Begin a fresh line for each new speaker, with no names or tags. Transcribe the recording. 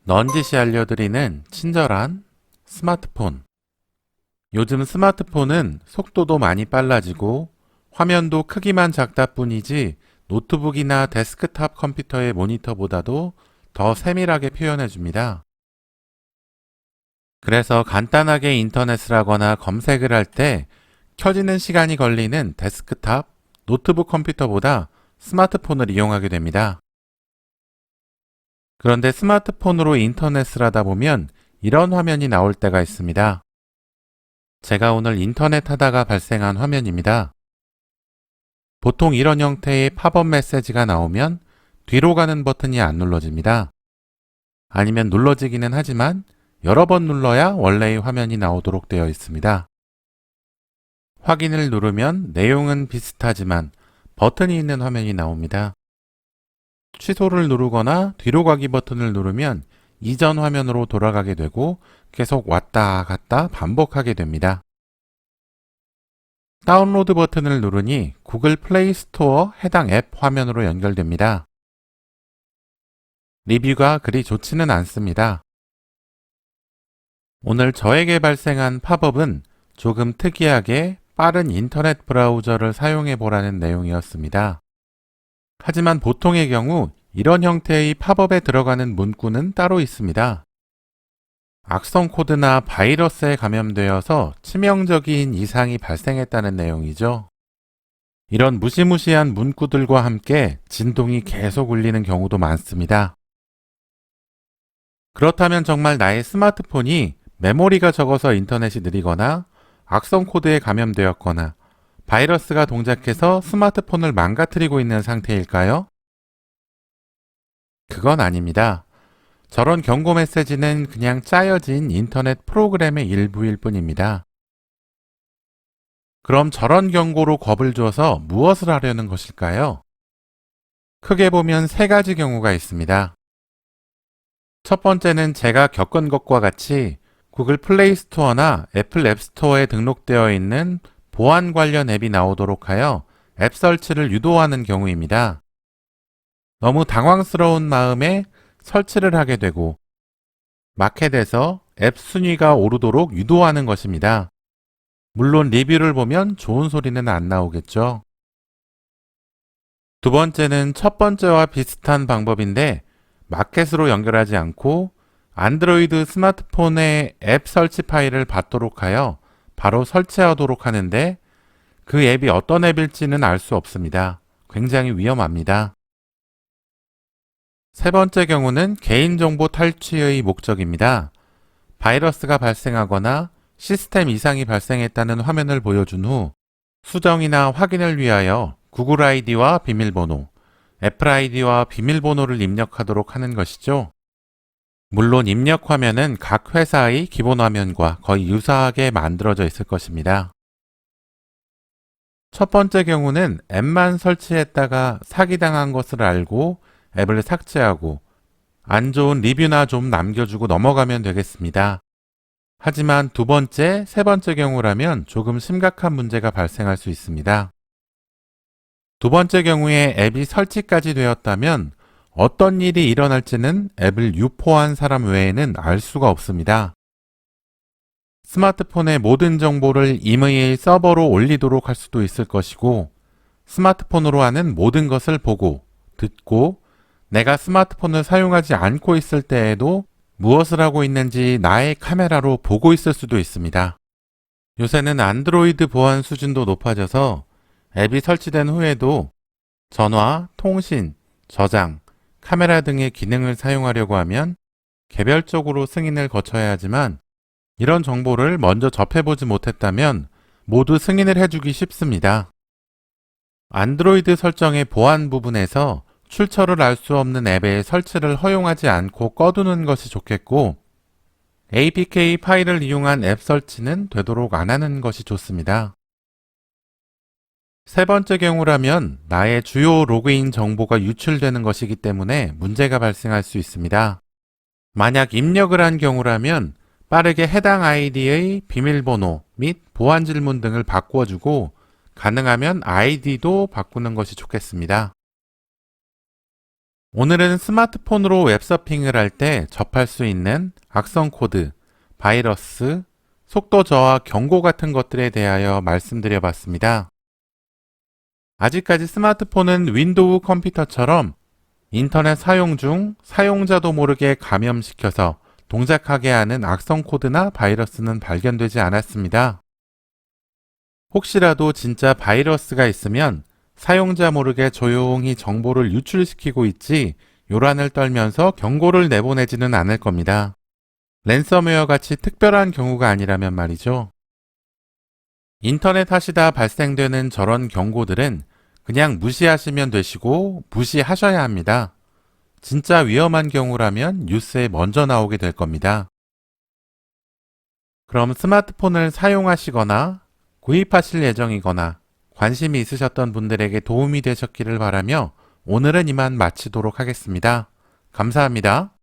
넌지시 알려드리는 친절한 스마트폰. 요즘 스마트폰은 속도도 많이 빨라지고 화면도 크기만 작다 뿐이지 노트북이나 데스크탑 컴퓨터의 모니터보다도 더 세밀하게 표현해줍니다. 그래서 간단하게 인터넷을 하거나 검색을 할 때 켜지는 시간이 걸리는 데스크탑, 노트북 컴퓨터보다 스마트폰을 이용하게 됩니다. 그런데 스마트폰으로 인터넷을 하다 보면 이런 화면이 나올 때가 있습니다. 제가 오늘 인터넷 하다가 발생한 화면입니다. 보통 이런 형태의 팝업 메시지가 나오면 뒤로 가는 버튼이 안 눌러집니다. 아니면 눌러지기는 하지만 여러 번 눌러야 원래의 화면이 나오도록 되어 있습니다. 확인을 누르면 내용은 비슷하지만 버튼이 있는 화면이 나옵니다. 취소를 누르거나 뒤로 가기 버튼을 누르면 이전 화면으로 돌아가게 되고 계속 왔다 갔다 반복하게 됩니다. 다운로드 버튼을 누르니 구글 플레이 스토어 해당 앱 화면으로 연결됩니다. 리뷰가 그리 좋지는 않습니다. 오늘 저에게 발생한 팝업은 조금 특이하게 빠른 인터넷 브라우저를 사용해 보라는 내용이었습니다. 하지만 보통의 경우 이런 형태의 팝업에 들어가는 문구는 따로 있습니다. 악성 코드나 바이러스에 감염되어서 치명적인 이상이 발생했다는 내용이죠. 이런 무시무시한 문구들과 함께 진동이 계속 울리는 경우도 많습니다. 그렇다면 정말 나의 스마트폰이 메모리가 적어서 인터넷이 느리거나 악성 코드에 감염되었거나 바이러스가 동작해서 스마트폰을 망가뜨리고 있는 상태일까요? 그건 아닙니다. 저런 경고 메시지는 그냥 짜여진 인터넷 프로그램의 일부일 뿐입니다. 그럼 저런 경고로 겁을 줘서 무엇을 하려는 것일까요? 크게 보면 세 가지 경우가 있습니다. 첫 번째는 제가 겪은 것과 같이 구글 플레이 스토어나 애플 앱 스토어에 등록되어 있는 보안 관련 앱이 나오도록 하여 앱 설치를 유도하는 경우입니다. 너무 당황스러운 마음에 설치를 하게 되고 마켓에서 앱 순위가 오르도록 유도하는 것입니다. 물론 리뷰를 보면 좋은 소리는 안 나오겠죠. 두 번째는 첫 번째와 비슷한 방법인데 마켓으로 연결하지 않고 안드로이드 스마트폰에 앱 설치 파일을 받도록 하여 바로 설치하도록 하는데 그 앱이 어떤 앱일지는 알 수 없습니다. 굉장히 위험합니다. 세 번째 경우는 개인정보 탈취의 목적입니다. 바이러스가 발생하거나 시스템 이상이 발생했다는 화면을 보여준 후 수정이나 확인을 위하여 구글 아이디와 비밀번호, 애플 아이디와 비밀번호를 입력하도록 하는 것이죠. 물론 입력 화면은 각 회사의 기본 화면과 거의 유사하게 만들어져 있을 것입니다. 첫 번째 경우는 앱만 설치했다가 사기당한 것을 알고 앱을 삭제하고 안 좋은 리뷰나 좀 남겨주고 넘어가면 되겠습니다. 하지만 두 번째, 세 번째 경우라면 조금 심각한 문제가 발생할 수 있습니다. 두 번째 경우에 앱이 설치까지 되었다면 어떤 일이 일어날지는 앱을 유포한 사람 외에는 알 수가 없습니다. 스마트폰의 모든 정보를 이메일 서버로 올리도록 할 수도 있을 것이고 스마트폰으로 하는 모든 것을 보고, 듣고 내가 스마트폰을 사용하지 않고 있을 때에도 무엇을 하고 있는지 나의 카메라로 보고 있을 수도 있습니다. 요새는 안드로이드 보안 수준도 높아져서 앱이 설치된 후에도 전화, 통신, 저장, 카메라 등의 기능을 사용하려고 하면 개별적으로 승인을 거쳐야 하지만 이런 정보를 먼저 접해보지 못했다면 모두 승인을 해주기 쉽습니다. 안드로이드 설정의 보안 부분에서 출처를 알 수 없는 앱의 설치를 허용하지 않고 꺼두는 것이 좋겠고 APK 파일을 이용한 앱 설치는 되도록 안 하는 것이 좋습니다. 세 번째 경우라면 나의 주요 로그인 정보가 유출되는 것이기 때문에 문제가 발생할 수 있습니다. 만약 입력을 한 경우라면 빠르게 해당 아이디의 비밀번호 및 보안 질문 등을 바꿔주고 가능하면 아이디도 바꾸는 것이 좋겠습니다. 오늘은 스마트폰으로 웹서핑을 할 때 접할 수 있는 악성 코드, 바이러스, 속도 저하 경고 같은 것들에 대하여 말씀드려 봤습니다. 아직까지 스마트폰은 윈도우 컴퓨터처럼 인터넷 사용 중 사용자도 모르게 감염시켜서 동작하게 하는 악성 코드나 바이러스는 발견되지 않았습니다. 혹시라도 진짜 바이러스가 있으면 사용자 모르게 조용히 정보를 유출시키고 있지 요란을 떨면서 경고를 내보내지는 않을 겁니다. 랜섬웨어 같이 특별한 경우가 아니라면 말이죠. 인터넷 하시다 발생되는 저런 경고들은 그냥 무시하시면 되시고 무시하셔야 합니다. 진짜 위험한 경우라면 뉴스에 먼저 나오게 될 겁니다. 그럼 스마트폰을 사용하시거나 구입하실 예정이거나 관심이 있으셨던 분들에게 도움이 되셨기를 바라며 오늘은 이만 마치도록 하겠습니다. 감사합니다.